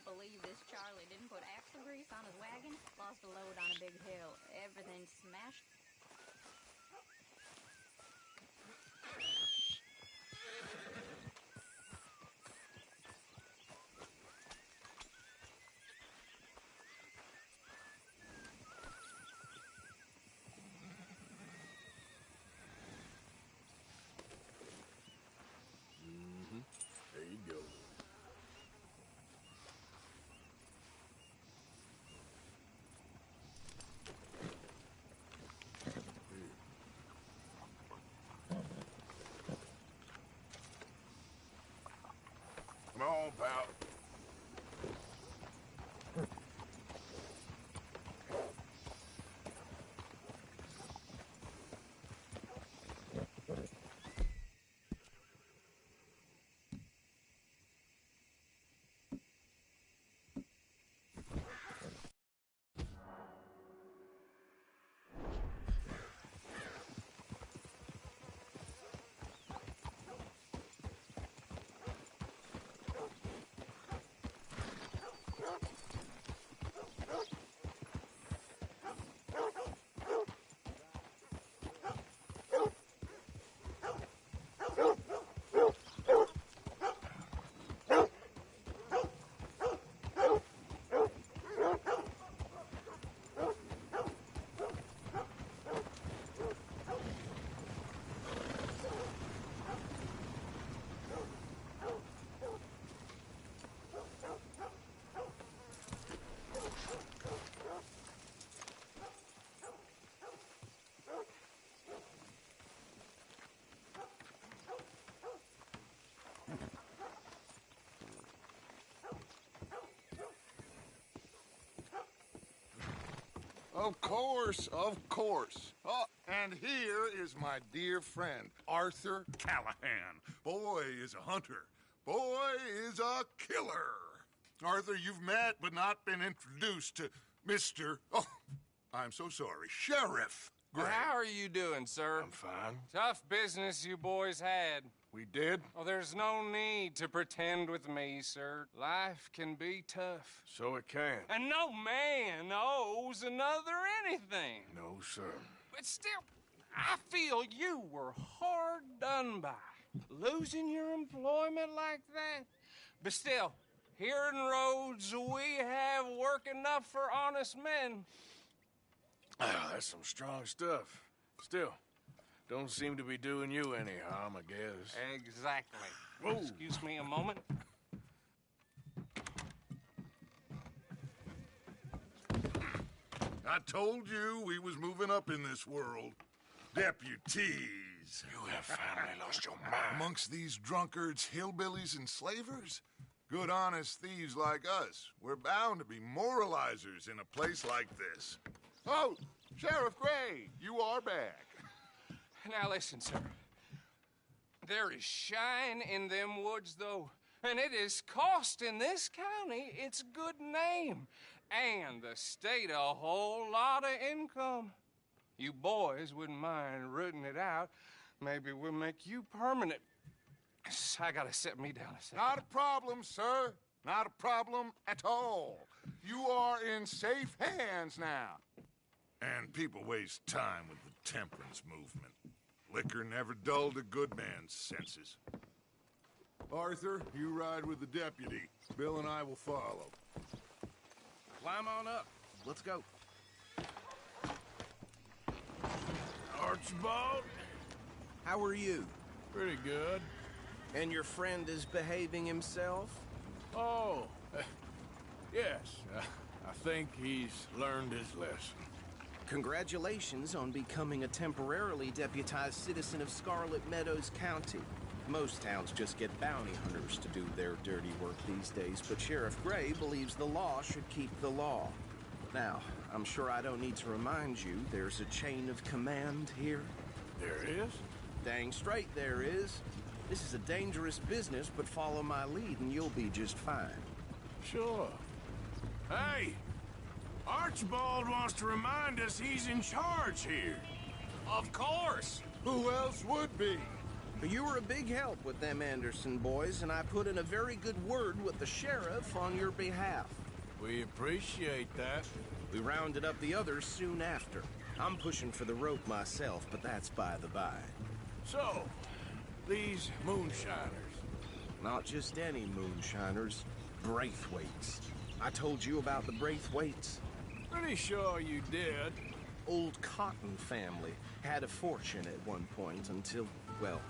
can't believe this Charlie didn't put axle grease on his wagon. Lost a load on a big hill. Everything smashed. There you go. Come on, pal. Of course, of course. Oh, and here is my dear friend, Arthur Callahan. Boy is a hunter. Boy is a killer. Arthur, you've met but not been introduced to Mr. Oh, I'm so sorry, Sheriff Gray. How are you doing, sir? I'm fine. Tough business you boys had. We did? Oh, there's no need to pretend with me, sir. Life can be tough. So it can. And no man owes another anything. No, sir. But still, I feel you were hard done by. Losing your employment like that. But still, here in Rhodes, we have work enough for honest men. Ah, that's some strong stuff. Still, don't seem to be doing you any harm, I guess. Exactly. Whoa. Excuse me a moment. I told you we was moving up in this world. Deputies. You have finally lost your mind. Amongst these drunkards, hillbillies, and slavers? Good, honest thieves like us. We're bound to be moralizers in a place like this. Oh, Sheriff Gray, you are back. Now listen, sir. There is shine in them woods, though, and it is costing this county its good name and the state a whole lot of income. You boys wouldn't mind rooting it out. Maybe we'll make you permanent. I gotta set me down a second. Not a problem, sir. Not a problem at all. You are in safe hands now. And people waste time with the temperance movement. Liquor never dulled a good man's senses. Arthur, you ride with the deputy. Bill and I will follow. Climb on up. Let's go. Archibald? How are you? Pretty good. And your friend is behaving himself? Oh, yes. I think he's learned his lesson. Congratulations on becoming a temporarily deputized citizen of Scarlet Meadows County. Most towns just get bounty hunters to do their dirty work these days, but Sheriff Gray believes the law should keep the law. Now, I'm sure I don't need to remind you there's a chain of command here. There is? Dang straight there is. This is a dangerous business, but follow my lead and you'll be just fine. Sure. Hey! Archibald wants to remind us he's in charge here. Of course. Who else would be? You were a big help with them Anderson boys, and I put in a very good word with the sheriff on your behalf. We appreciate that. We rounded up the others soon after. I'm pushing for the rope myself, but that's by the by. So, these moonshiners. Not just any moonshiners, Braithwaites. I told you about the Braithwaites? Pretty sure you did. Old Cotton family had a fortune at one point until, well,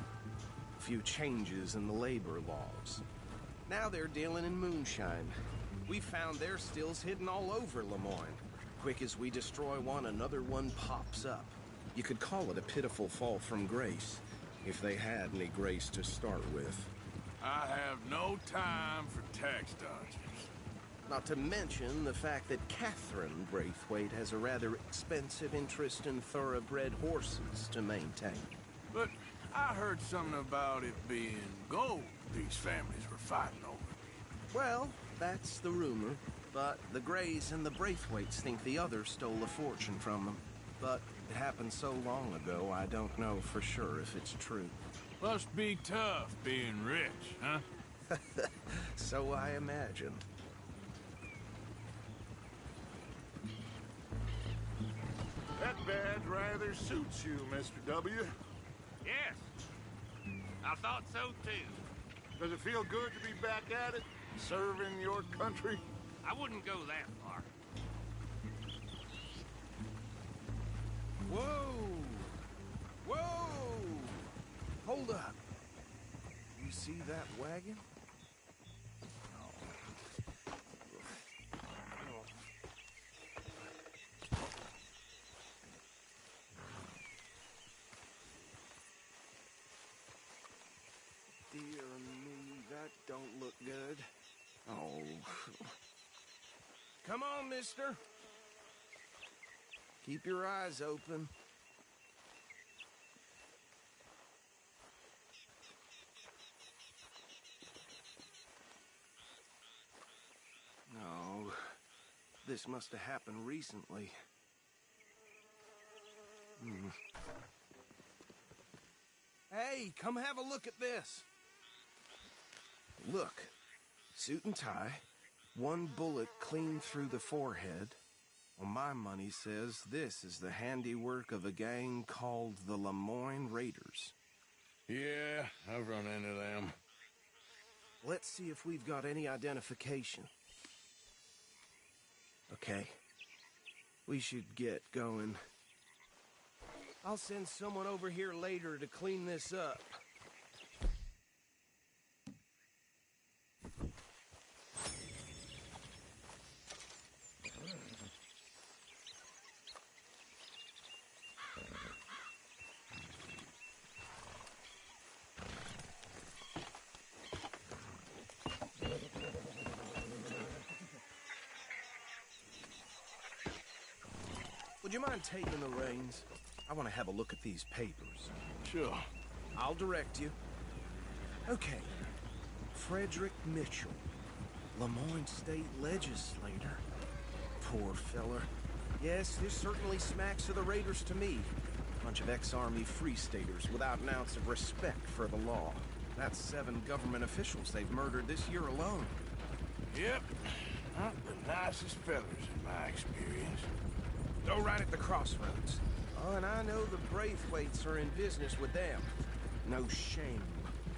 a few changes in the labor laws. Now they're dealing in moonshine. We found their stills hidden all over Lemoyne. Quick as we destroy one, another one pops up. You could call it a pitiful fall from grace, if they had any grace to start with. I have no time for tax dodgers. Not to mention the fact that Catherine Braithwaite has a rather expensive interest in thoroughbred horses to maintain. But I heard something about it being gold these families were fighting over. Well, that's the rumor. But the Greys and the Braithwaites think the others stole a fortune from them. But it happened so long ago, I don't know for sure if it's true. Must be tough being rich, huh? So I imagine. That badge rather suits you, Mr. W. Yes, I thought so too. Does it feel good to be back at it, serving your country? I wouldn't go that far. Whoa! Whoa! Hold up. You see that wagon? Dear me, that don't look good. Oh. Come on, mister. Keep your eyes open. No. This must have happened recently. Hey, come have a look at this. Look. Suit and tie. One bullet clean through the forehead. Well, my money says this is the handiwork of a gang called the Lemoyne Raiders. Yeah, I've run into them. Let's see if we've got any identification. Okay. We should get going. I'll send someone over here later to clean this up. Would you mind taking the reins? I want to have a look at these papers. Sure. I'll direct you. Okay. Frederick Mitchell, Lemoyne State Legislator. Poor feller. Yes, this certainly smacks of the Raiders to me. Bunch of ex-Army Free Staters without an ounce of respect for the law. That's 7 government officials they've murdered this year alone. Yep. Not the nicest fellas in my experience. Go right at the crossroads. Oh, and I know the Braithwaites are in business with them. No shame.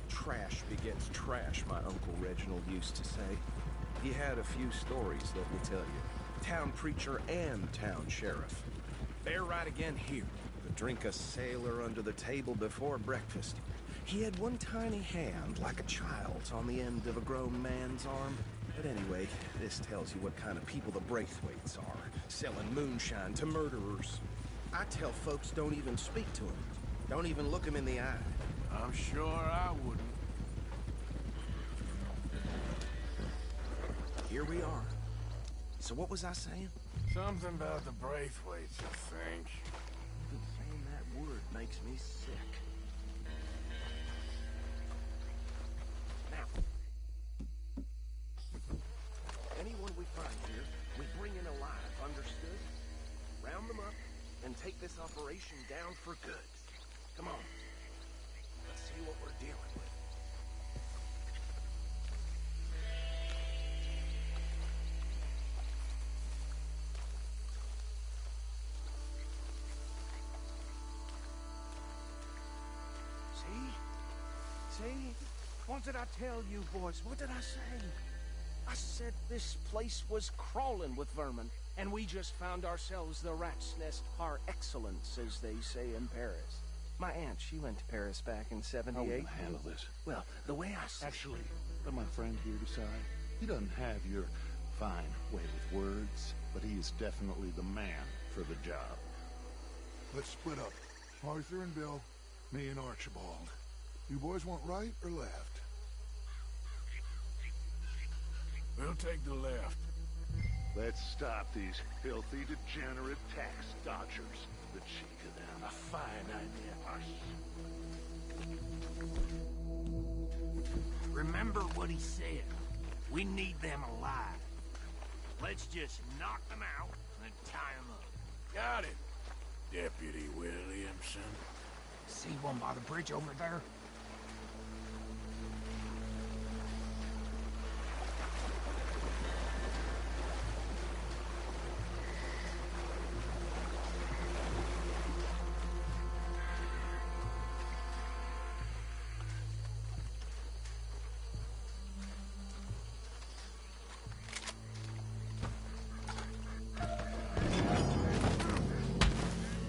Trash begets trash, my Uncle Reginald used to say. He had a few stories, let me tell you. Town preacher and town sheriff. They're right again here. To drink a sailor under the table before breakfast. He had one tiny hand, like a child's, on the end of a grown man's arm. But anyway, this tells you what kind of people the Braithwaites are. Selling moonshine to murderers. I tell folks don't even speak to them. Don't even look them in the eye. I'm sure I wouldn't. Here we are. So what was I saying? Something about the Braithwaites, I think. Saying that word makes me sick. Now, anyone we find here, we bring in alive, understood? Round them up and take this operation down for good. Come on. Let's see. see what we're dealing with. See? What did I tell you, boys? What did I say? I said this place was crawling with vermin, and we just found ourselves the rat's nest par excellence, as they say in Paris. My aunt, she went to Paris back in '78. How are we gonna handle this? Well, the way I see Actually, let my friend here decide. He doesn't have your fine way with words, but he is definitely the man for the job. Let's split up. Arthur and Bill, me and Archibald. You boys want right or left? We'll take the left. Let's stop these filthy, degenerate tax dodgers. The cheek of them. A fine idea. Remember what he said. We need them alive. Let's just knock them out and tie them up. Got it, Deputy Williamson. See one by the bridge over there?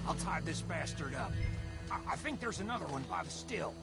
I'll tie this bastard up. I think there's another one by the still.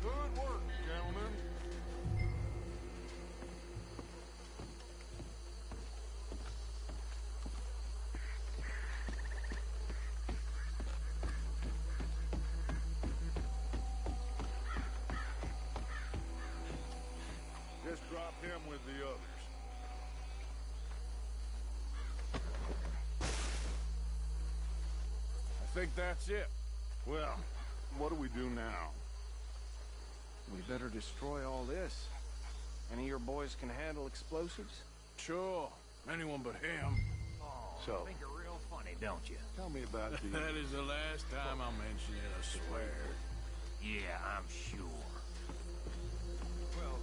Good work, gentlemen. Just drop him with the others. I think that's it. Well, what do we do now? we better destroy all this. Any of your boys can handle explosives? Sure. Anyone but him. So, Think you're real funny, don't you? Tell me about the... That is the last time I'll mention it, I swear. Yeah, I'm sure. Well,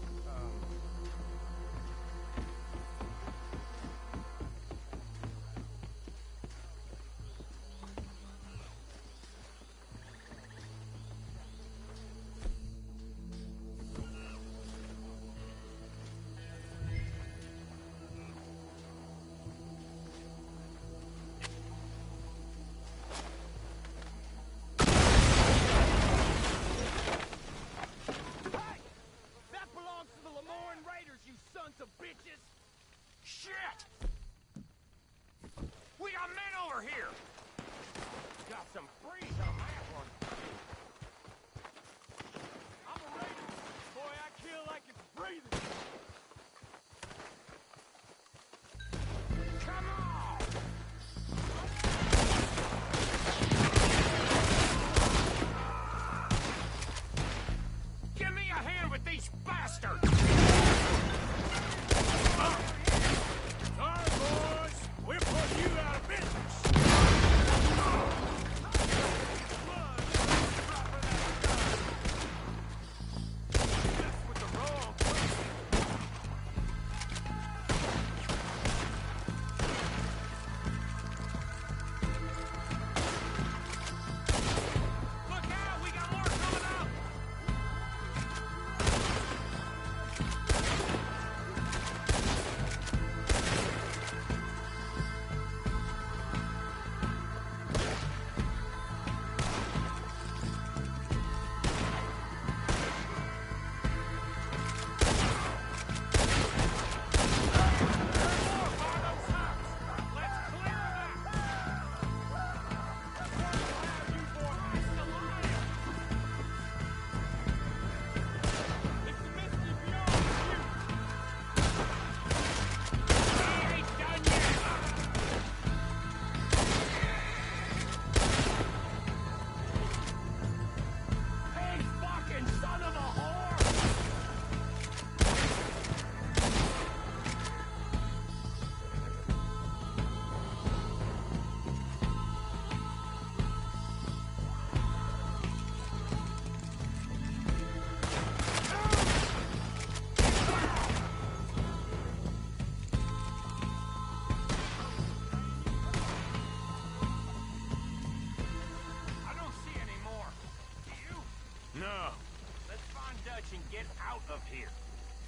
get out of here.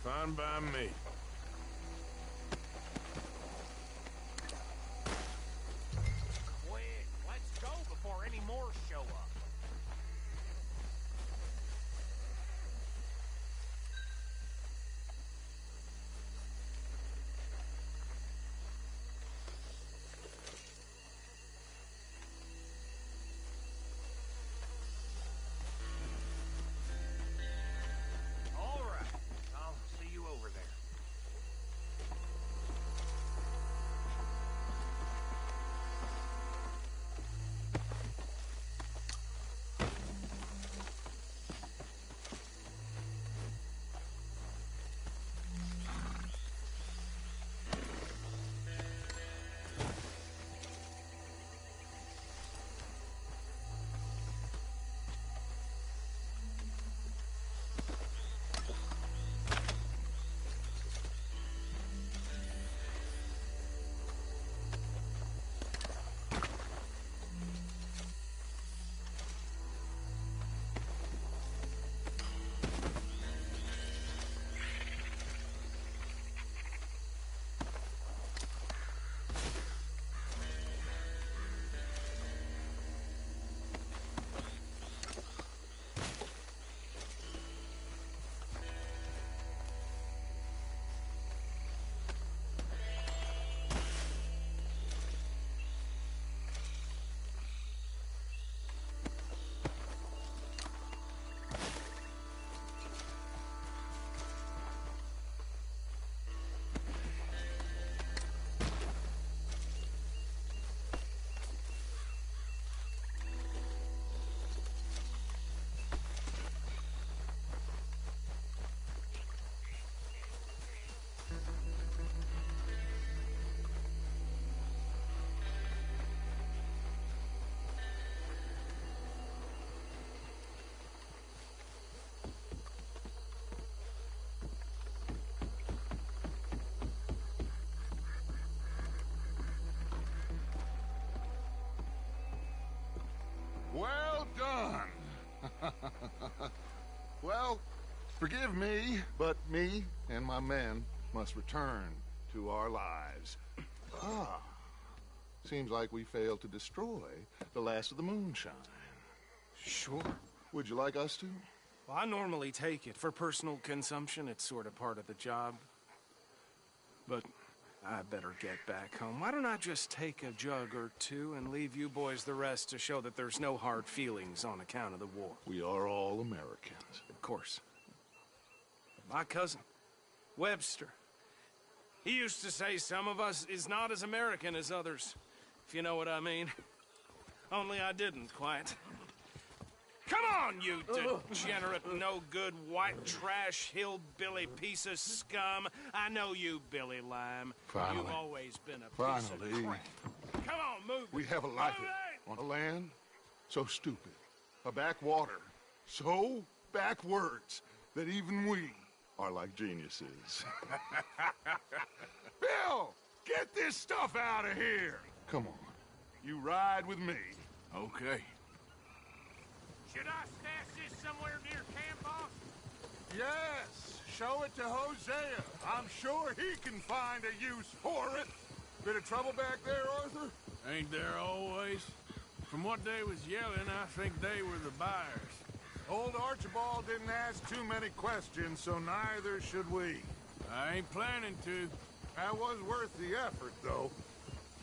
Fine by me. Quick, let's go before any more show up. All right, I'll see you over there. Well done. Well, forgive me, but me and my men must return to our lives. Seems like we failed to destroy the last of the moonshine. Sure. Would you like us to? Well, I normally take it. For personal consumption, it's sort of part of the job. But I better get back home. Why don't I just take a jug or two and leave you boys the rest to show that there's no hard feelings on account of the war? We are all Americans. Of course. My cousin, Webster, he used to say some of us is not as American as others, if you know what I mean. Only I didn't quite. Come on, you degenerate, no-good, white trash, hillbilly piece of scum. I know you, Billy Lime. Finally. You've always been a piece of crap. Come on, move it. We have a life Move it! on a land so stupid, a backwater so backwards that even we are like geniuses. Bill, get this stuff out of here. Come on, you ride with me. Okay. Should I stash this somewhere near camp, boss? Yes, show it to Hosea. I'm sure he can find a use for it. Bit of trouble back there, Arthur? Ain't there always? From what they was yelling, I think they were the buyers. Old Archibald didn't ask too many questions, so neither should we. I ain't planning to. That was worth the effort, though.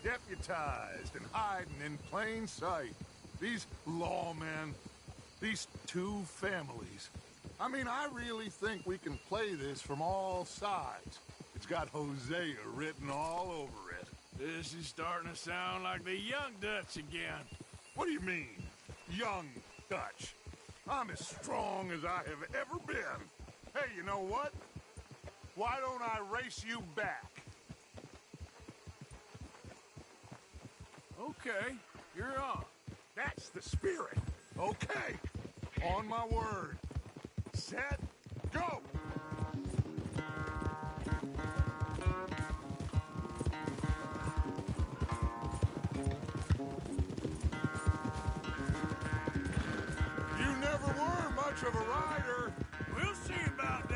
Deputized and hiding in plain sight. These lawmen, these two families. I mean, I really think we can play this from all sides. It's got Hosea written all over it. This is starting to sound like the Young Dutch again. What do you mean, young Dutch? I'm as strong as I have ever been. Hey, you know what? Why don't I race you back? Okay, you're on. That's the spirit. Okay. On my word. Set, go! You never were much of a rider. We'll see about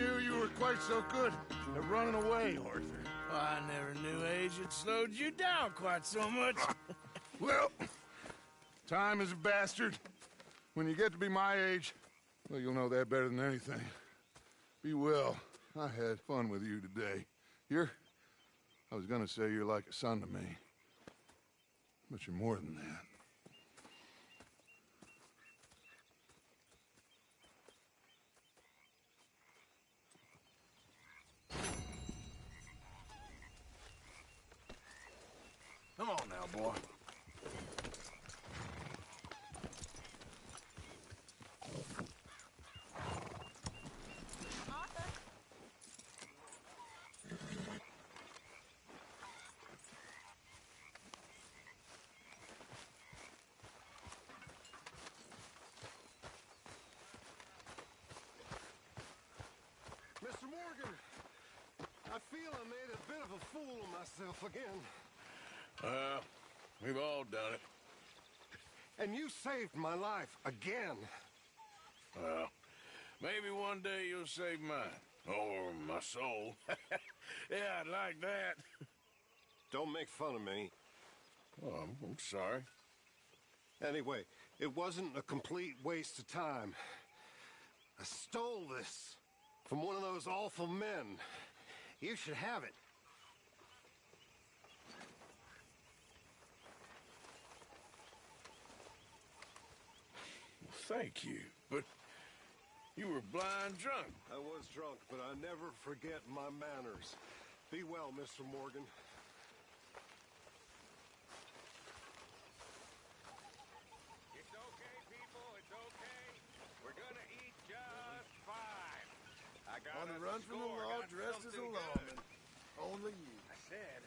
knew you were quite so good at running away, Arthur. Well, I never knew age had slowed you down quite so much. Well, time is a bastard. When you get to be my age, well, you'll know that better than anything. Be well. I had fun with you today. I was gonna say you're like a son to me. But you're more than that. Come on now, boy. Mr. Morgan, I feel I made a bit of a fool of myself again. We've all done it. And you saved my life again. Well, maybe one day you'll save mine. Or my soul. Yeah, I'd like that. Don't make fun of me. Oh, I'm sorry. Anyway, it wasn't a complete waste of time. I stole this from one of those awful men. You should have it. Thank you, but you were blind drunk. I was drunk, but I never forget my manners. Be well, Mr. Morgan. It's okay, people, it's okay. We're gonna eat just fine. I got On the us a run from the score, law, got dressed as a something lawman. good. Only you. I said,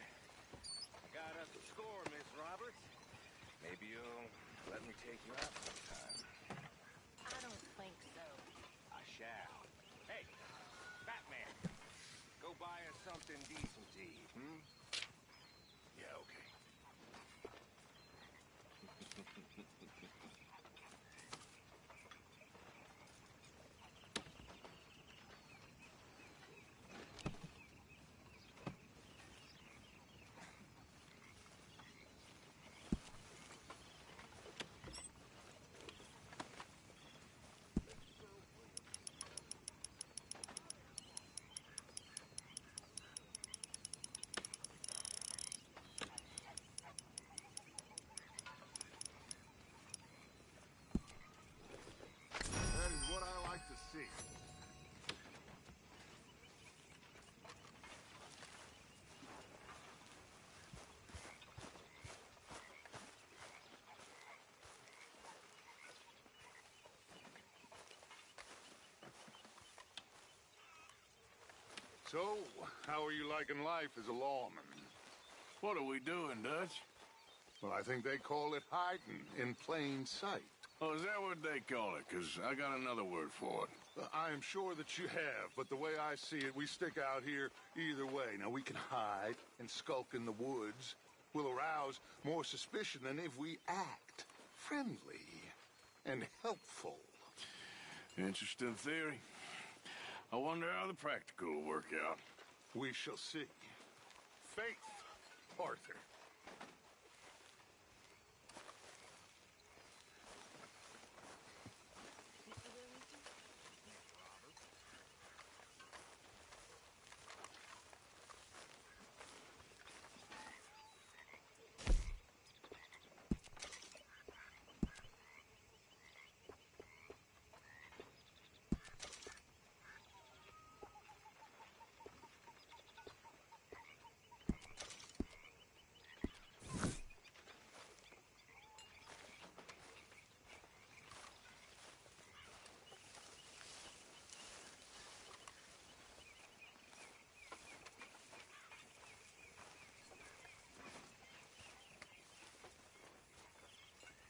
I got us a score, Miss Roberts. Maybe you'll let me take you out sometime. I don't think so. I shall. Hey, Batman, go buy us something decent to eat, hmm? Yeah, okay. That is what I like to see. So, how are you liking life as a lawman? What are we doing, Dutch? Well, I think they call it hiding in plain sight. Oh, is that what they call it? Because I got another word for it. I am sure that you have, but the way I see it, we stick out here either way. Now, we can hide and skulk in the woods. We'll arouse more suspicion than if we act friendly and helpful. Interesting theory. I wonder how the practical will work out. We shall see. Faith, Arthur.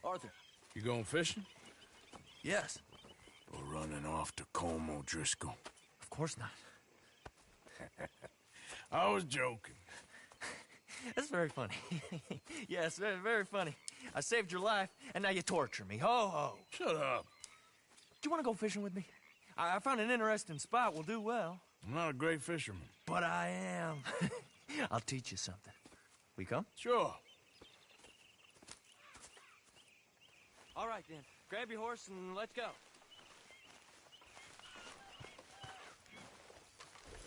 Arthur. You going fishing? Yes. Or running off to Colm O'Driscoll? Of course not. I was joking. That's very funny. Yes, very, very funny. I saved your life, and now you torture me. Ho, ho. Shut up. Do you want to go fishing with me? I found an interesting spot. We'll do well. I'm not a great fisherman. But I am. I'll teach you something. We come? Sure. All right, then. Grab your horse and let's go.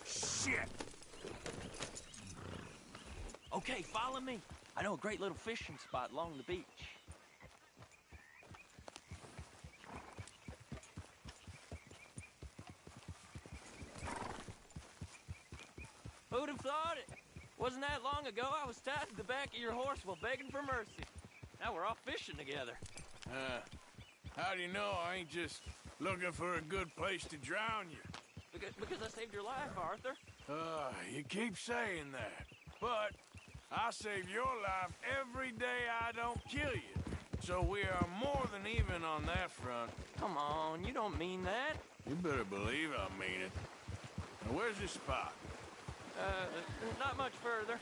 Shit! Okay, follow me. I know a great little fishing spot along the beach. Who'd have thought it? Wasn't that long ago I was tied to the back of your horse while begging for mercy. Now we're off fishing together. How do you know I ain't just looking for a good place to drown you? Because I saved your life, Arthur. You keep saying that. But I save your life every day I don't kill you. So we are more than even on that front. Come on, you don't mean that. You better believe I mean it. Now, where's this spot? Not much further.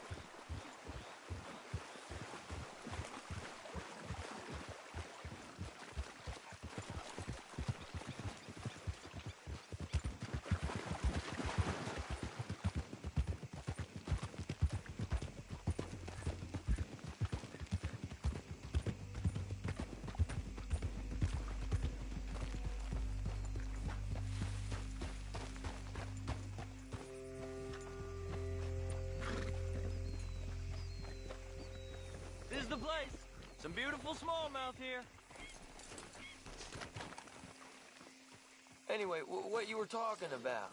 This is the place. Some beautiful smallmouth here. Anyway, what you were talking about?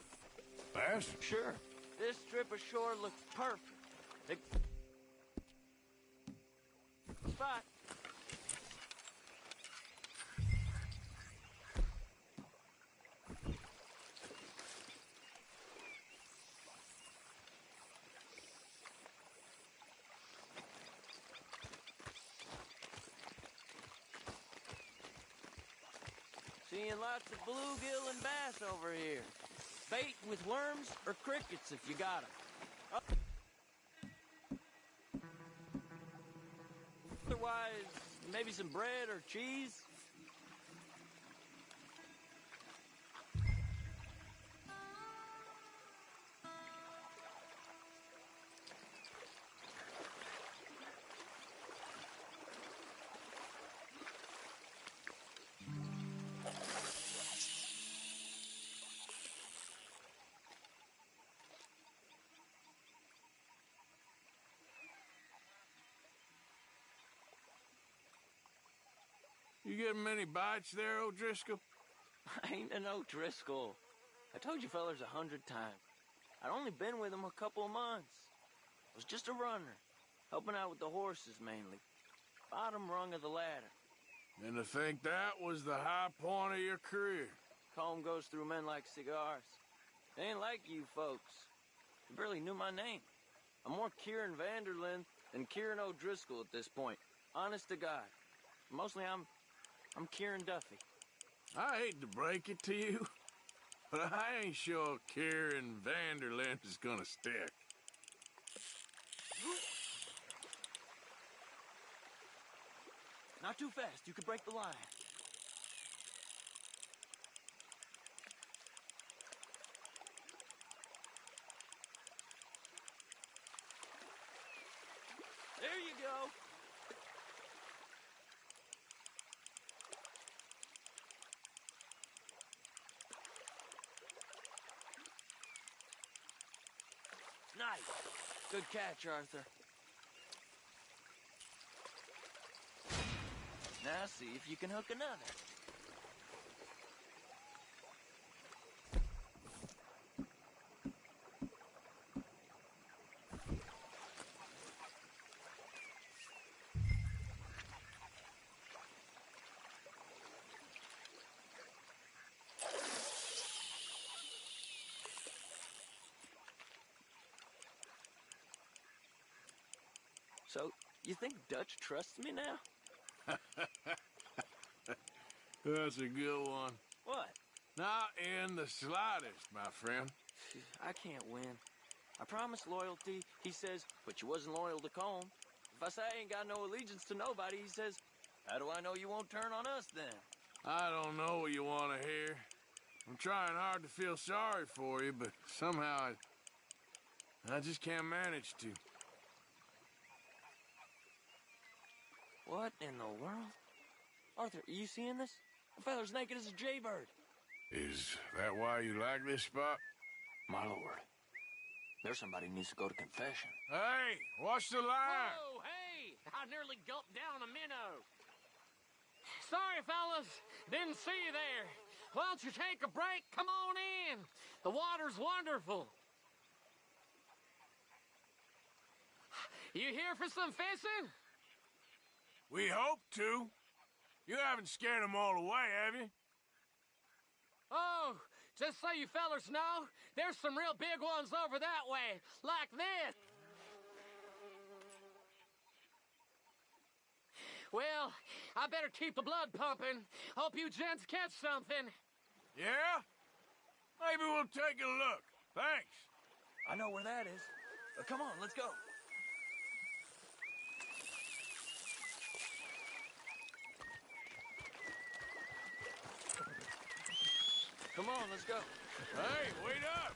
Bass? Sure. This strip of shore looks perfect. Spot. Seeing lots of bluegill and bass over here. Bait with worms or crickets if you got 'em. Otherwise, maybe some bread or cheese. You getting many bites there, O'Driscoll? I ain't an O'Driscoll. I told you fellers 100 times. I'd only been with him a couple of months. I was just a runner, helping out with the horses mainly. Bottom rung of the ladder. And to think that was the high point of your career. Comb goes through men like cigars. They ain't like you folks. You barely knew my name. I'm more Kieran Vanderlyn than Kieran O'Driscoll at this point. Honest to God. Mostly I'm Kieran Duffy. I hate to break it to you, but I ain't sure Kieran Vanderlyn is gonna stick. Not too fast. You could break the line. There you go. Nice. Good catch, Arthur. Now see if you can hook another. So, you think Dutch trusts me now? That's a good one. What? Not in the slightest, my friend. I can't win. I promised loyalty, he says, but you wasn't loyal to Combe. If I say I ain't got no allegiance to nobody, he says, how do I know you won't turn on us then? I don't know what you want to hear, I'm trying hard to feel sorry for you, but somehow I just can't manage to. What in the world? Arthur, are you seeing this? The fella's naked as a jaybird. Is that why you like this spot? My lord. There's somebody who needs to go to confession. Hey, watch the line! Oh, hey! I nearly gulped down a minnow. Sorry, fellas. Didn't see you there. Why don't you take a break? Come on in. The water's wonderful. You here for some fishing? We hope to. You haven't scared them all away, have you? Oh, just so you fellers know, there's some real big ones over that way, like this. Well, I better keep the blood pumping. Hope you gents catch something. Yeah? Maybe we'll take a look. Thanks. I know where that is. Come on, let's go. Come on, let's go. Hey, wait up!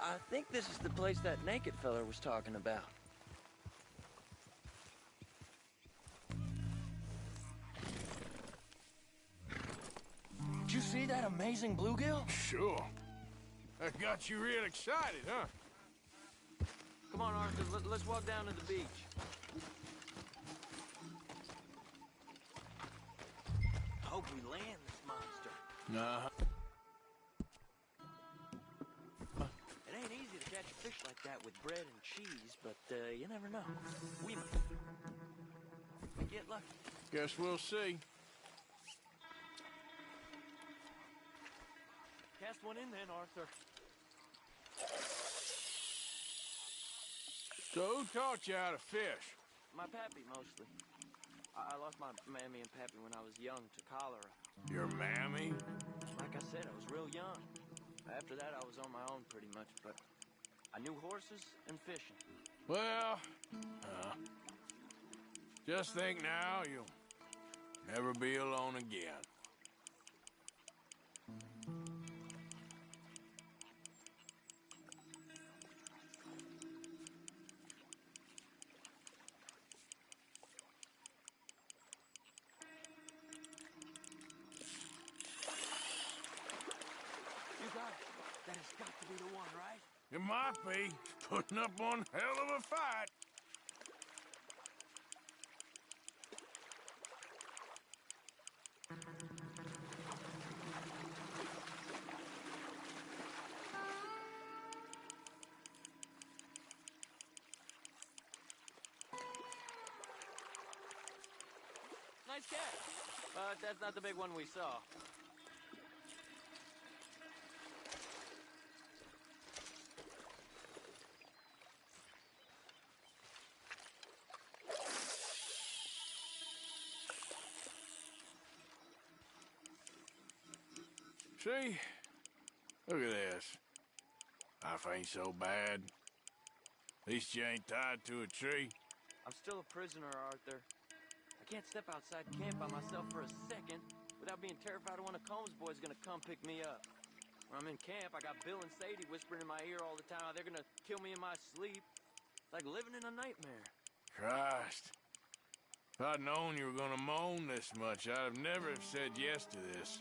I think this is the place that naked fella was talking about. Did you see that amazing bluegill? Sure. That got you real excited, huh? Come on, Arthur, let's walk down to the beach. Hope we land this monster. Uh-huh. It ain't easy to catch a fish like that with bread and cheese, but you never know. We might get lucky. Guess we'll see. Cast one in then, Arthur. So who taught you how to fish? My pappy, mostly. I lost my mammy and pappy when I was young to cholera. Your mammy? Like I said, I was real young. After that, I was on my own pretty much, but I knew horses and fishing. Well, just think now you'll never be alone again. You got it. That has got to be the one, right? It might be. Putting up one hell of a fight. Nice catch. But that's not the big one we saw. See? Look at this. Life ain't so bad. At least you ain't tied to a tree. I'm still a prisoner, Arthur. I can't step outside camp by myself for a second without being terrified of one of Combs' boys gonna come pick me up. When I'm in camp, I got Bill and Sadie whispering in my ear all the time how they're gonna kill me in my sleep. It's like living in a nightmare. Christ. If I'd known you were gonna moan this much, I'd have never have said yes to this.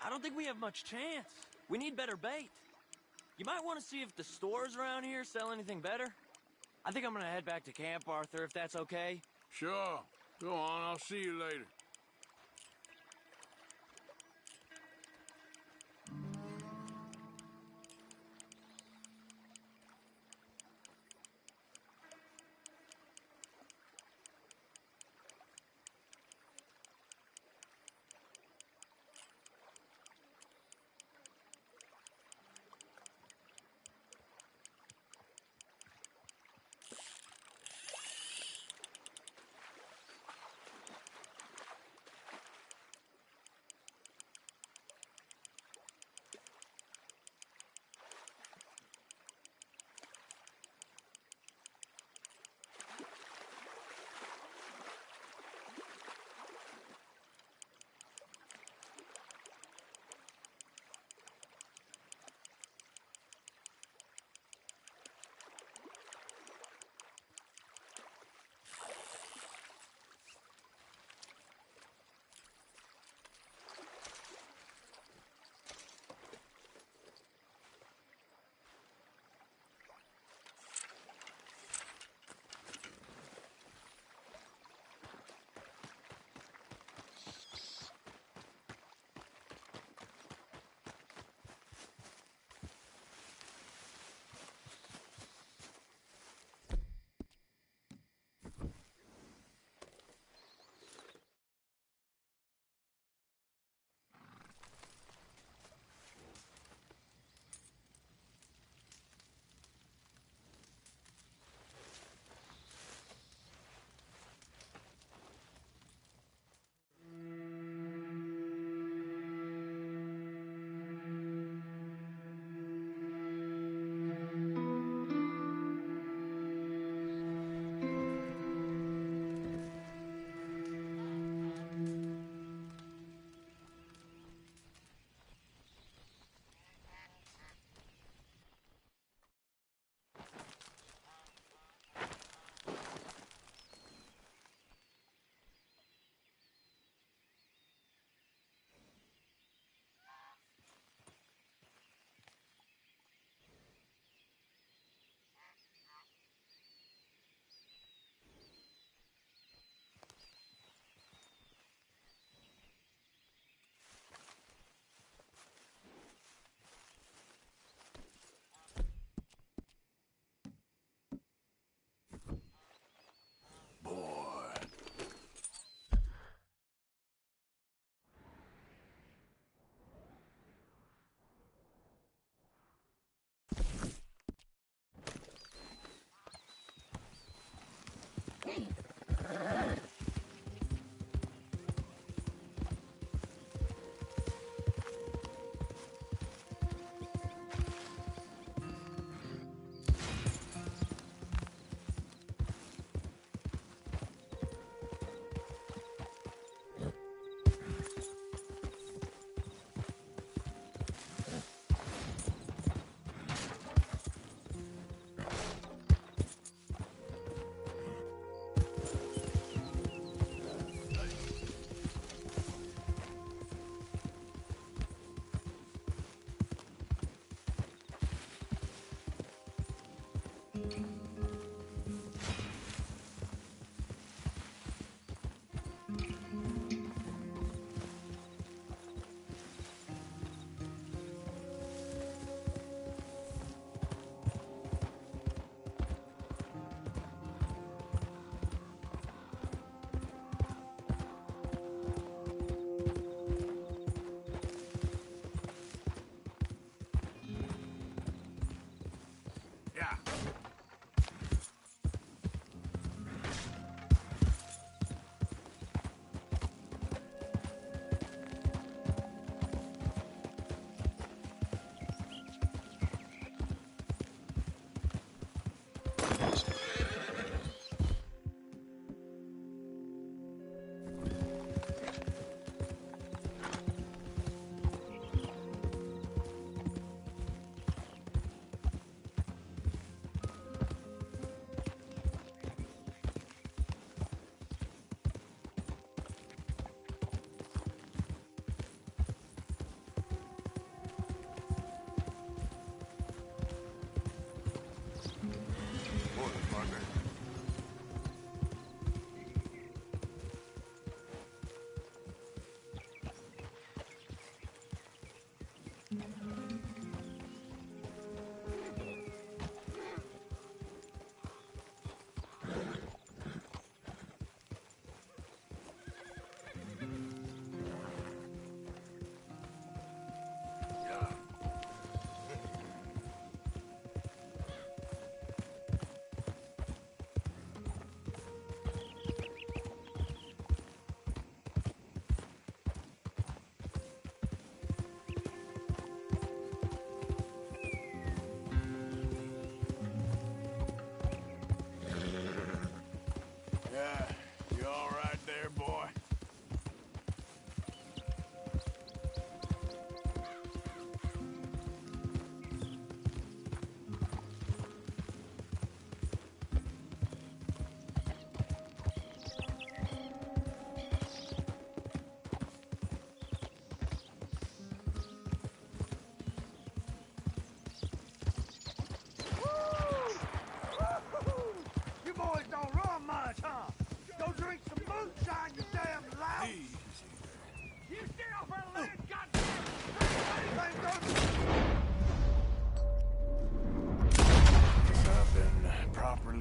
I don't think we have much chance. We need better bait. You might want to see if the stores around here sell anything better. I think I'm gonna head back to camp, Arthur, if that's okay. Sure. Go on, I'll see you later.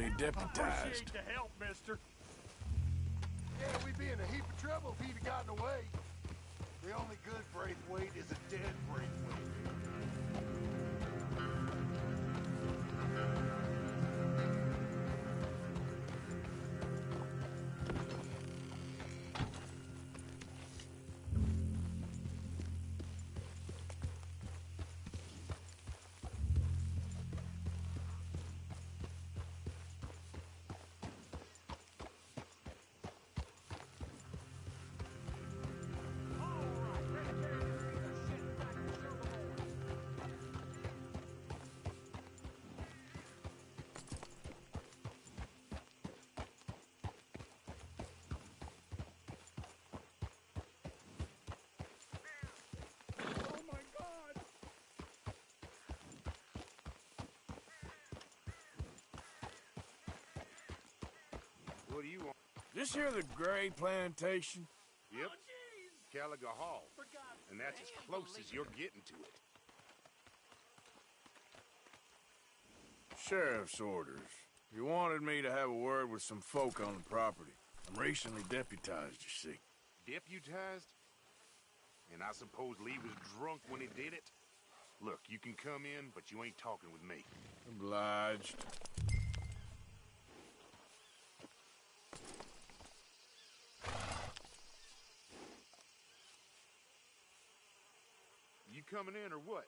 you deputized. Appreciate the help, mister. Yeah, we'd be in a heap of trouble if he'd have gotten away. The only good Braithwaite is a dead Braithwaite. What do you want? This here the Gray Plantation? Yep. Gallagher Hall. And that's as close as you're getting to it. Sheriff's orders. You wanted me to have a word with some folk on the property. I'm recently deputized, you see. Deputized? And I suppose Lee was drunk when he did it? Look, you can come in, but you ain't talking with me. Obliged. You coming in or what?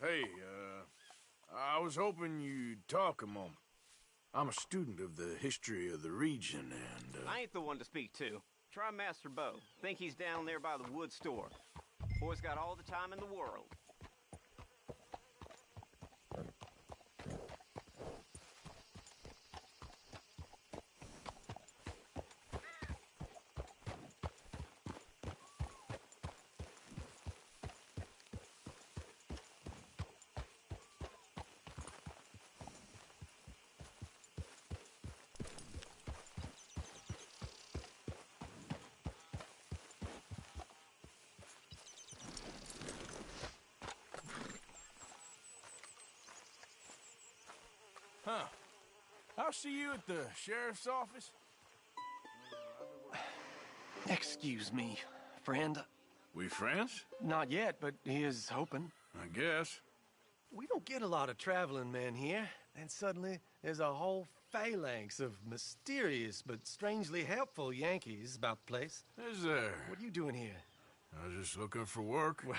Hey, I was hoping you'd talk a moment. I'm a student of the history of the region, and, I ain't the one to speak to. Try Master Bo. Think he's down there by the wood store. Boy's got all the time in the world. Huh. I'll see you at the sheriff's office. Excuse me, friend. We friends? Not yet, but he is hoping. I guess. We don't get a lot of traveling men here, and suddenly there's a whole phalanx of mysterious but strangely helpful Yankees about the place. Is there? What are you doing here? I was just looking for work. Well,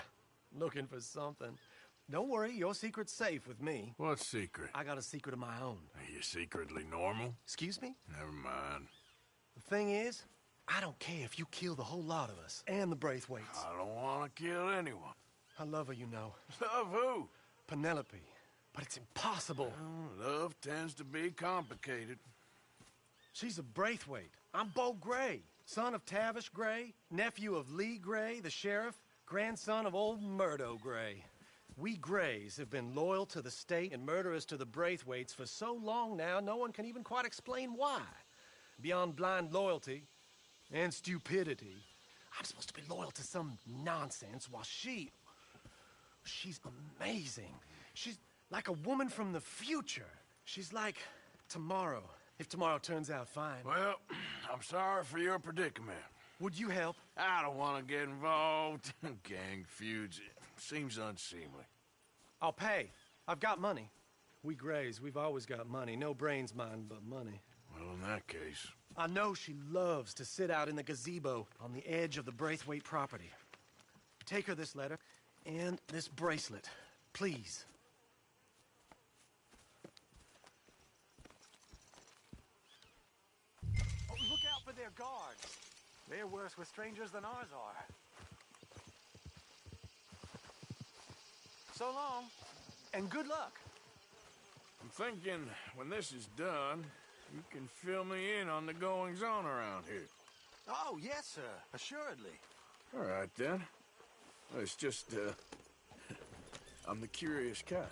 looking for something. Don't worry, your secret's safe with me. What secret? I got a secret of my own. Are you secretly normal? Excuse me? Never mind. The thing is, I don't care if you kill the whole lot of us, and the Braithwaites. I don't want to kill anyone. I love her, you know. Love who? Penelope. But it's impossible. Well, love tends to be complicated. She's a Braithwaite. I'm Bo Gray, son of Tavish Gray, nephew of Lee Gray, the sheriff, grandson of old Murdo Gray. We Grays have been loyal to the state and murderous to the Braithwaites for so long now, no one can even quite explain why. Beyond blind loyalty and stupidity, I'm supposed to be loyal to some nonsense while she's amazing. She's like a woman from the future. She's like tomorrow, if tomorrow turns out fine. Well, I'm sorry for your predicament. Would you help? I don't want to get involved. Gang feuds. Seems unseemly. I'll pay. I've got money. We Grays, we've always got money. No brains, mind, but money. Well, in that case... I know she loves to sit out in the gazebo on the edge of the Braithwaite property. Take her this letter and this bracelet, please. Oh, look out for their guards. They're worse with strangers than ours are. So long, and good luck. I'm thinking when this is done, you can fill me in on the goings-on around here. Oh, yes, sir. Assuredly. All right, then. It's just, I'm the curious kind.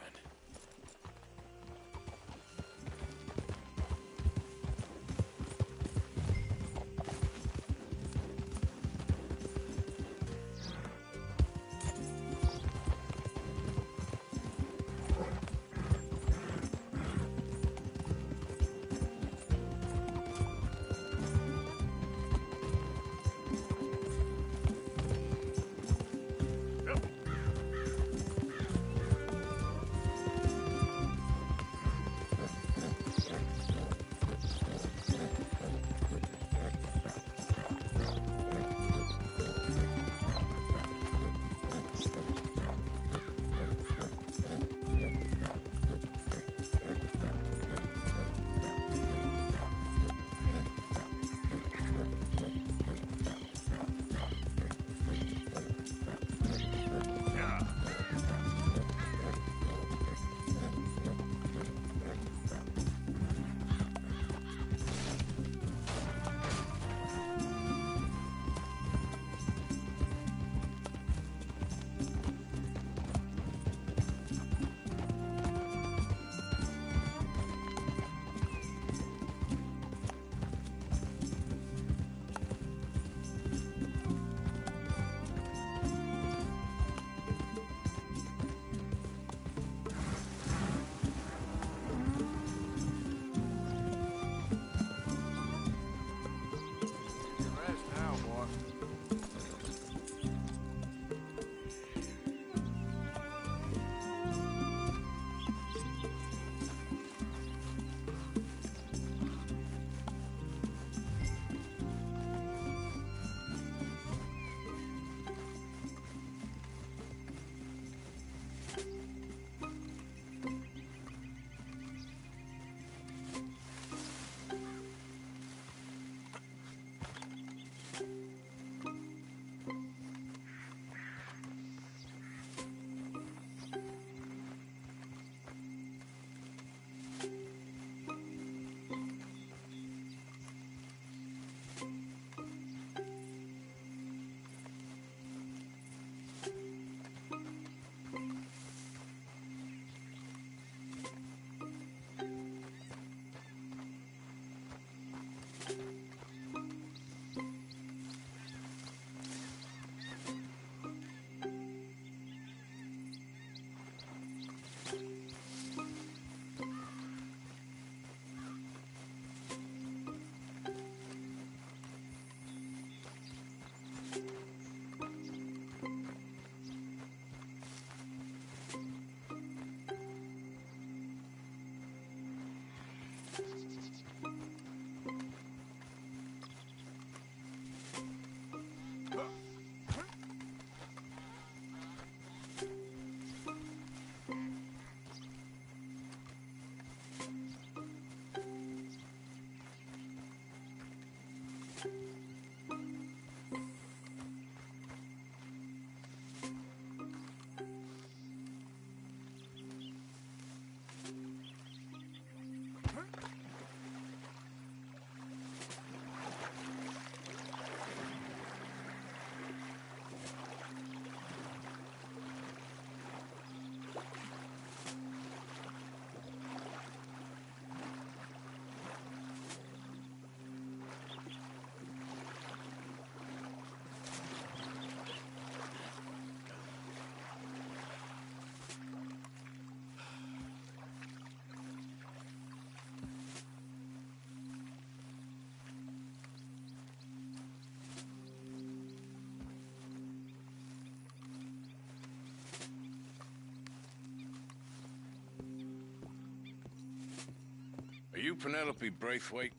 Are you Penelope Braithwaite?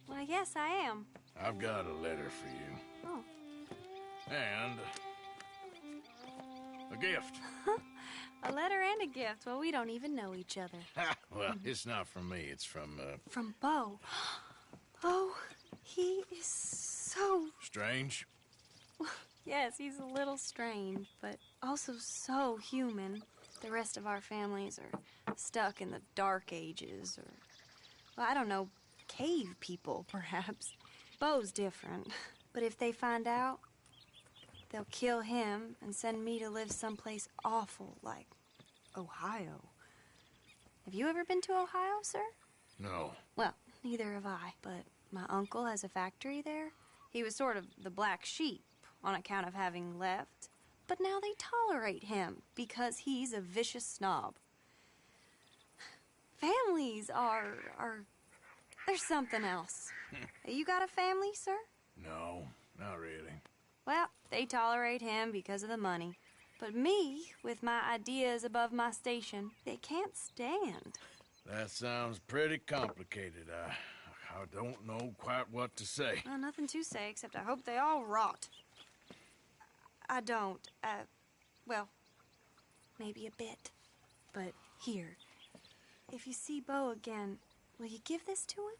Why, yes, I am. I've got a letter for you. Oh. And a gift. A letter and a gift. Well, we don't even know each other. Well, it's not from me. It's from, From Bo. Oh, he is so... Strange? Yes, he's a little strange, but also so human. The rest of our families are stuck in the Dark Ages, or, well, I don't know, cave people, perhaps. Bo's different. But if they find out, they'll kill him and send me to live someplace awful like Ohio. Have you ever been to Ohio, sir? No. Well, neither have I, but my uncle has a factory there. He was sort of the black sheep on account of having left, but now they tolerate him because he's a vicious snob. Families there's something else. You got a family, sir? No, not really. Well, they tolerate him because of the money. But me, with my ideas above my station, they can't stand. That sounds pretty complicated. I don't know quite what to say. Well, nothing to say, except I hope they all rot. I don't, well, maybe a bit. But here, if you see Bo again, will you give this to him?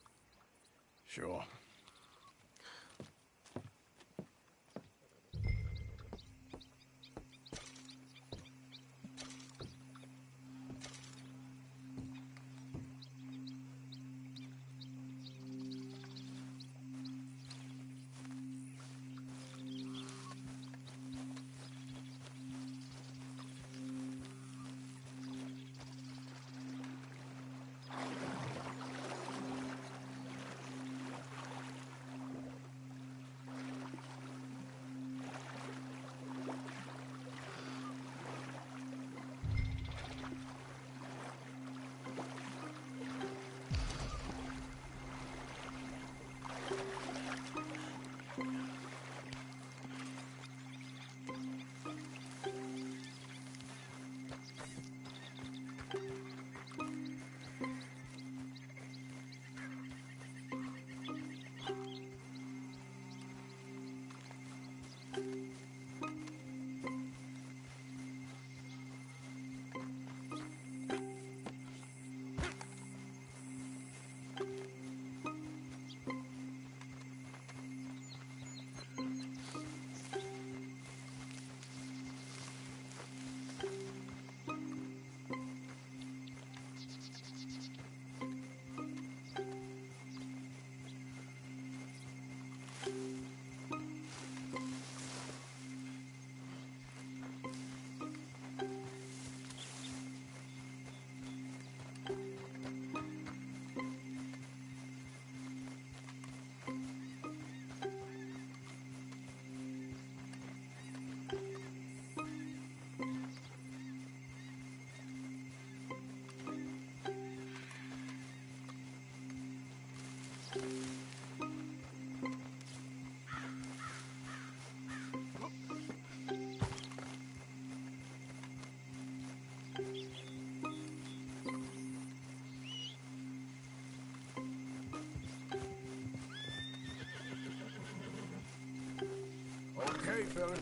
Sure. Okay, fella.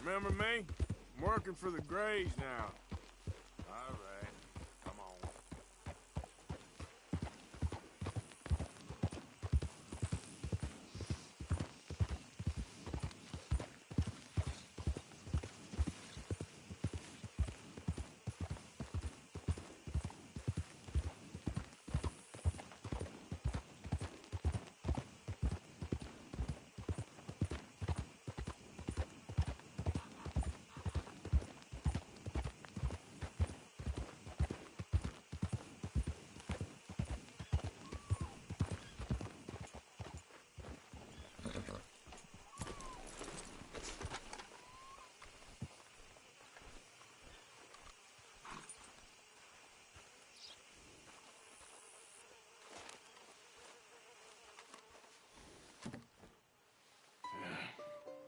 Remember me? I'm working for the Grays now. All right, come on.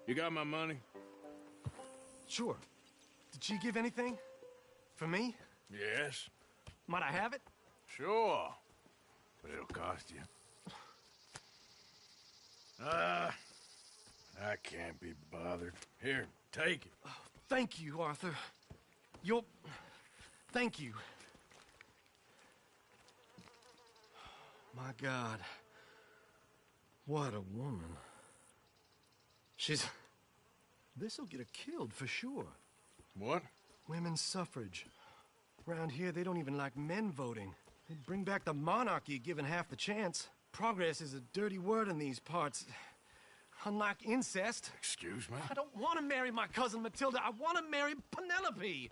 You got my money? Sure. Did she give anything? For me? Yes. Might I have it? Sure. But it'll cost you. I can't be bothered. Here, take it. Oh, thank you, Arthur. You'll... Thank you. My God. What a woman. She's... This'll get her killed for sure. What? Women's suffrage. Around here, they don't even like men voting. They'd bring back the monarchy given half the chance. Progress is a dirty word in these parts. Unlike incest. Excuse me? I don't want to marry my cousin Matilda. I want to marry Penelope.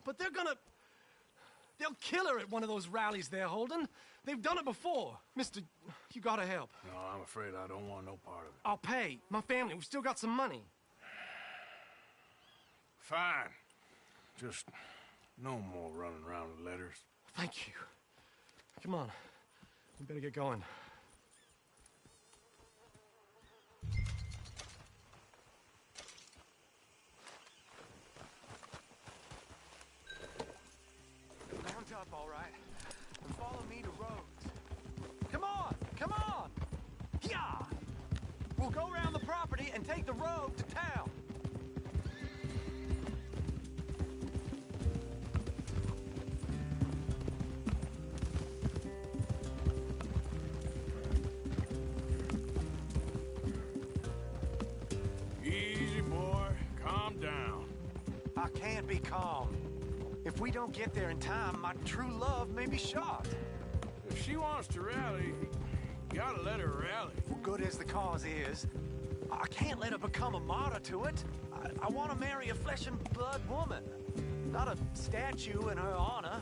But they're gonna... They'll kill her at one of those rallies they're holding. They've done it before. Mister, you gotta help. No, I'm afraid I don't want no part of it. I'll pay. My family, we've still got some money. Fine. Just no more running around with letters. Thank you. Come on. We better get going. Mount up, all right, and follow me to Rhodes. Come on! Come on! Yeah! We'll go around the property and take the road to town. Easy, boy. Calm down. I can't be calm. If we don't get there in time, my true love may be shot. If she wants to rally, you gotta let her rally. Well, good as the cause is, I can't let her become a martyr to it. I want to marry a flesh and blood woman, not a statue in her honor.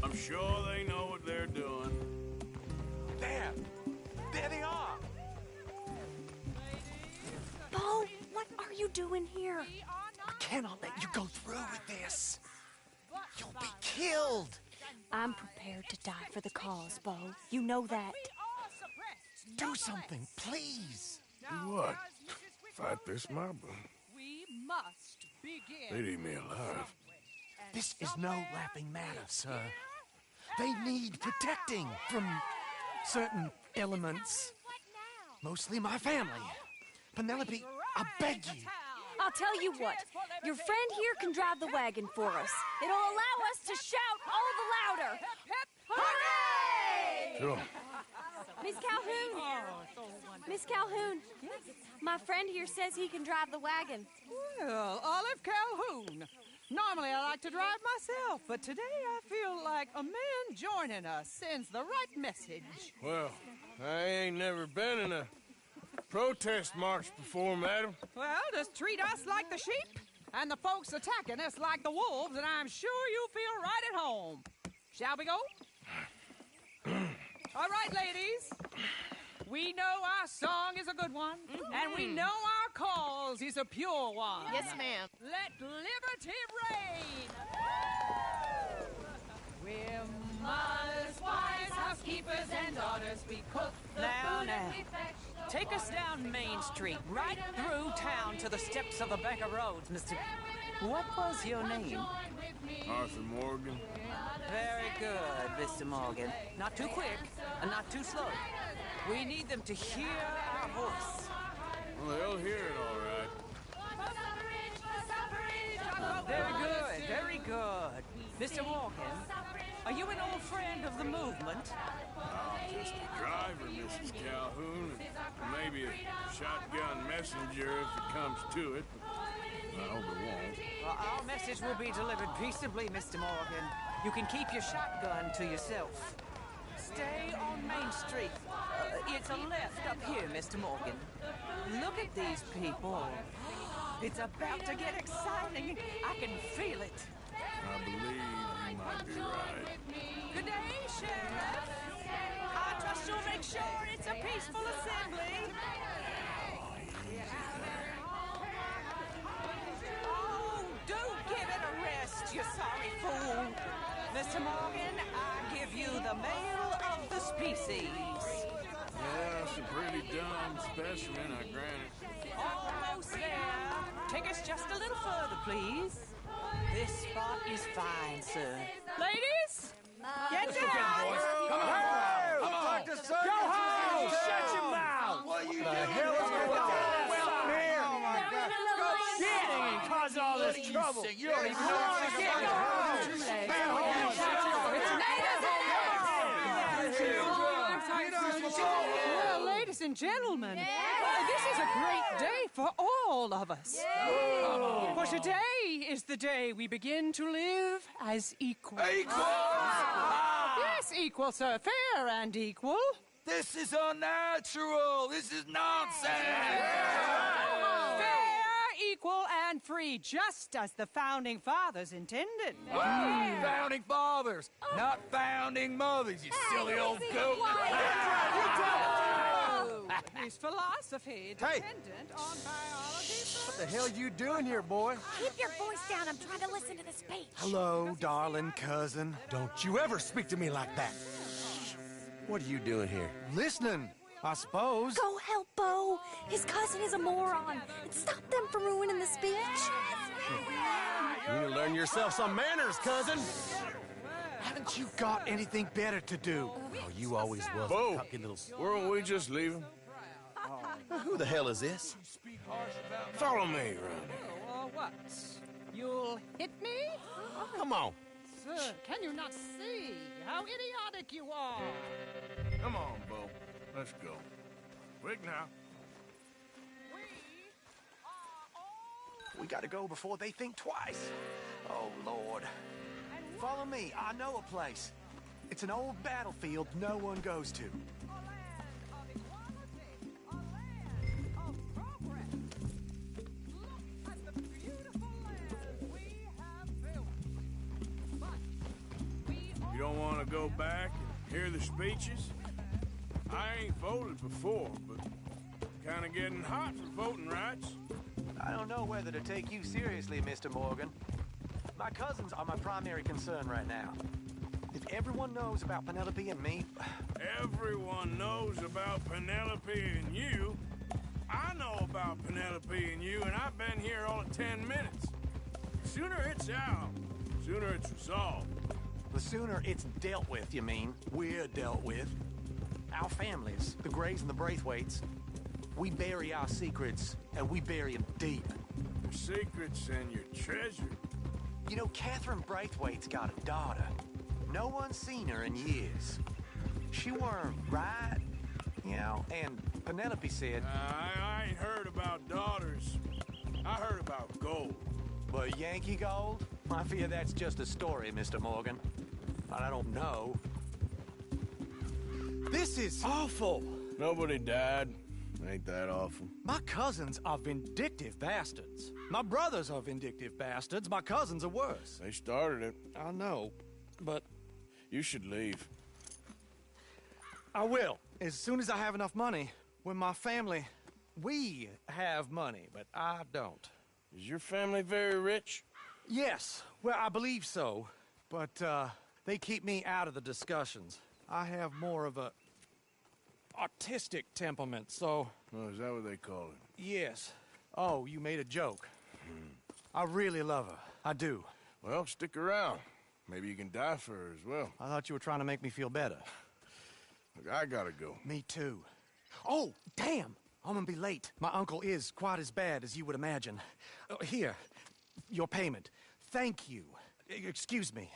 I'm sure they know what they're doing. There! There they are! Bo, what are you doing here? I cannot let you go through with this. You'll be killed. I'm prepared to die for the cause, Bo. You know that. Do something, please. Do what? Fight this mob? We must begin. They'd eat me alive. This is no laughing matter, sir. They need protecting from certain elements. Mostly my family. Penelope, I beg you. I'll tell you what. Your friend here can drive the wagon for us. It'll allow us to shout all the louder. Hooray! Sure. Miss Calhoun. Miss Calhoun. My friend here says he can drive the wagon. Well, Olive Calhoun. Normally I like to drive myself, but today I feel like a man joining us sends the right message. Well, I ain't never been in a protest march before, madam. Well, just treat us like the sheep, and the folks attacking us like the wolves, and I'm sure you'll feel right at home. Shall we go? All right, ladies. We know our song is a good one, and we know our cause is a pure one. Yes, ma'am. Let liberty reign. We're mothers, wives, housekeepers, and daughters. We cook the food and we fetch the Take us down Main Street, right through town to the steps of the Bank of Rhodes, Mr. What was your name? Arthur Morgan. Very good, Mr. Morgan. Not too quick and not too slow. We need them to hear our voice. Well, they'll hear it all right. Very good, very good. Mr. Morgan, are you an old friend of the movement? Just a driver, Mrs. Calhoun, and maybe a shotgun messenger if it comes to it. I hope it won't. Well, our message will be delivered peaceably, Mr. Morgan. You can keep your shotgun to yourself. Stay on Main Street. It's a left up here, Mr. Morgan. Look at these people. It's about to get exciting. I can feel it. I believe you might be right. Good day, Sheriff. I trust you'll make sure it's a peaceful assembly. Oh, do give it a rest, you sorry fool. Mr. Morgan, I give you the male of the species. Yeah, it's a pretty dumb specimen, I grant it. Almost there. Take us just a little further, please. This spot is fine, sir. Ladies, get down. Come on. Come on. Go home! Shut your mouth! What are you The hell is going on here? Oh, my God. Shit! And cause all this trouble. You don't even know what's going on. Well, ladies and gentlemen, this is a great day for all of us. For today is the day we begin to live as equals. Equal? Yes, equal, sir. Fair and equal. This is unnatural. This is nonsense. Fair, equal, and free, just as the Founding Fathers intended. Founding fathers, not founding mothers, you silly old goat. Is philosophy dependent on biology? What the hell you doing here, boy? Keep your voice down. I'm trying to listen to the speech. Hello, darling cousin. Don't you ever speak to me like that. What are you doing here? Listening, I suppose. Go help Bo. His cousin is a moron. And stop them from ruining the speech. You need to learn yourself some manners, cousin. Haven't you got anything better to do? Oh, you always was Bo, a cocky little... weren't we just leaving? Who the hell is this? Follow me around here. What? You'll hit me? Come on. Sir, can you not see how idiotic you are? Come on, Bo. Let's go. Quick now. We gotta go before they think twice. Oh, Lord. Follow me. I know a place. It's an old battlefield no one goes to. You don't want to go back and hear the speeches? I ain't voted before, but kind of getting hot for voting rights. I don't know whether to take you seriously, Mr. Morgan. My cousins are my primary concern right now. If everyone knows about Penelope and me... Everyone knows about Penelope and you. I know about Penelope and you, and I've been here all of 10 minutes. The sooner it's out, the sooner it's resolved. The sooner it's dealt with, you mean? We're dealt with. Our families, the Grays and the Braithwaites, we bury our secrets, and we bury them deep. Your secrets and your treasure. You know, Catherine Braithwaite's got a daughter. No one's seen her in years. She weren't right, you know, and Penelope said... I ain't heard about daughters. I heard about gold. But Yankee gold? I fear that's just a story, Mr. Morgan. But I don't know. This is awful. Nobody died. Ain't that awful? My cousins are vindictive bastards. My brothers are vindictive bastards. My cousins are worse. They started it. I know, but... You should leave. I will. As soon as I have enough money. When my family... We have money, but I don't. Is your family very rich? Yes. Well, I believe so. But, they keep me out of the discussions. I have more of a... artistic temperament, so... Oh, is that what they call it? Yes. Oh, you made a joke. I really love her. I do. Well, stick around. Maybe you can die for her as well. I thought you were trying to make me feel better. Look, I gotta go. Me too. Oh, damn! I'm gonna be late. My uncle is quite as bad as you would imagine. Here, your payment. Thank you. Excuse me.